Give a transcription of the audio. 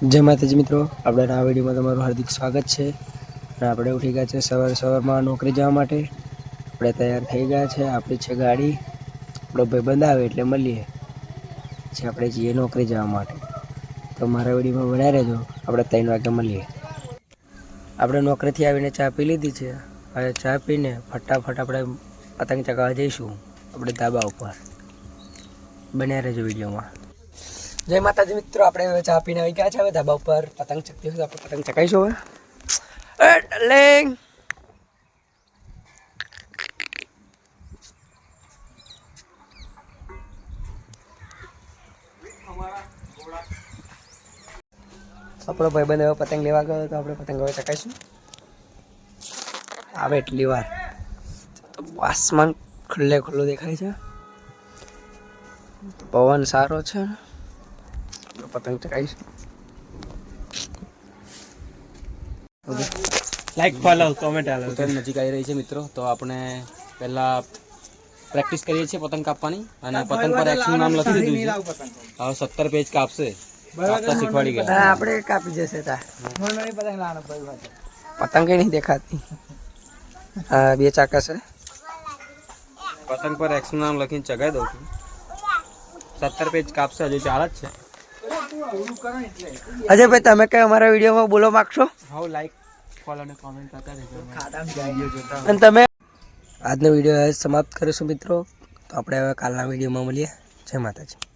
जय माताजी मित्रों, આપણે આ વિડીયોમાં તમારું હાર્દિક સ્વાગત છે। અને આપણે ઉઠી ગયા છે સવારમાં નોકરી જવા માટે। આપણે તૈયાર થઈ ગયા છે। આપણી છે ગાડી, આપણો ભાઈબંધ આવે એટલે મળીએ પછી આપણે જઈએ નોકરી જવા માટે। તો મારા વિડીયોમાં બનાવી રહેજો। આપણે 3 વાગે મળીએ। આપણે નોકરીથી આવીને ચા પી લીધી છે। હવે ચા પીને ફટાફટ આપણે પતંગ ચગાવવા જઈશું આપણે ધાબા ઉપર। બન્યા રહેજો વિડીયોમાં। जय माताजी मित्रों, આપણે ચા પીને આવી ગયા છે। હવે ધાબા ઉપર પતંગ ચગતી હોય તો આપણે પતંગ ચગાવીશું। હવે એ ડાર્લિંગ, આપણો ભાઈબંધ હવે પતંગ લેવા ગયો તો આપણે પતંગ હવે ચગાવીશું। આવે એટલી વાર તો આસમાન ખુલ્લું દેખાય છે, પવન સારો છે, પતંગ ચગાવીશું। लाइक फॉलो कमेंट आलो ઉત્તરાયણ નજીક આવી રહી છે મિત્રો, તો આપણે પહેલા પ્રેક્ટિસ કરીએ છીએ પતંગ કાપવાની અને પતંગ પર એક્શન નામ લખી દીધું છે। હવે 17 પેજ કાપશે, કાપતા શીખવાડી ગયા। આપણે કાપી જશે તા પતંગ કઈ નહીં દેખાતી। હા, 2 ચાકા છે। પતંગ પર એક્શન નામ લખીને ચગાવી દઉં છું। 17 પેજ કાપશે, હજુ 4 જ છે। અજય ભાઈ, તમે કઈ અમારા વિડીયોમાં બોલો માંગશો? હા, લાઈક ફોલો અને કોમેન્ટ કરતા રહેજો। અને તમે આજનો વિડીયો સમાપ્ત કરીશું મિત્રો। તો આપણે હવે કાલના વિડીયોમાં મળીએ। જય માતાજી।